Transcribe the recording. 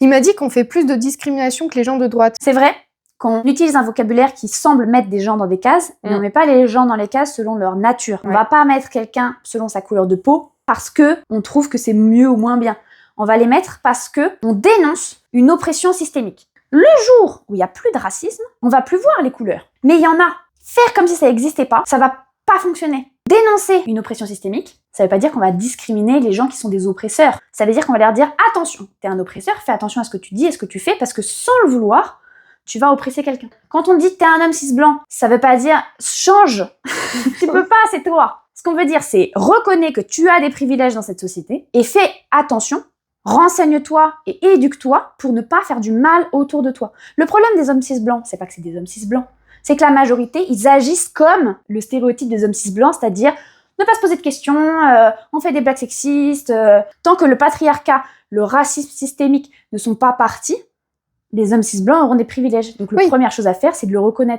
Il m'a dit qu'on fait plus de discrimination que les gens de droite. C'est vrai qu'on utilise un vocabulaire qui semble mettre des gens dans des cases, mais on met pas les gens dans les cases selon leur nature. On va pas mettre quelqu'un selon sa couleur de peau parce que on trouve que c'est mieux ou moins bien. On va les mettre parce que on dénonce une oppression systémique. Le jour où il y a plus de racisme, on va plus voir les couleurs. Mais il y en a. Faire comme si ça n'existait pas, ça va pas fonctionner. Dénoncer une oppression systémique, ça veut pas dire qu'on va discriminer les gens qui sont des oppresseurs. Ça veut dire qu'on va leur dire attention, t'es un oppresseur, fais attention à ce que tu dis et ce que tu fais parce que sans le vouloir, tu vas oppresser quelqu'un. Quand on dit t'es un homme cis blanc, ça veut pas dire change. Tu peux pas, c'est toi. Ce qu'on veut dire, c'est reconnais que tu as des privilèges dans cette société et fais attention, renseigne-toi et éduque-toi pour ne pas faire du mal autour de toi. Le problème des hommes cis blancs, c'est pas que c'est des hommes cis blancs, c'est que la majorité, ils agissent comme le stéréotype des hommes cis blancs, c'est-à-dire ne pas se poser de questions, on fait des blagues sexistes. Tant que le patriarcat, le racisme systémique ne sont pas partis, les hommes cis blancs auront des privilèges. Donc la première chose à faire, c'est de le reconnaître.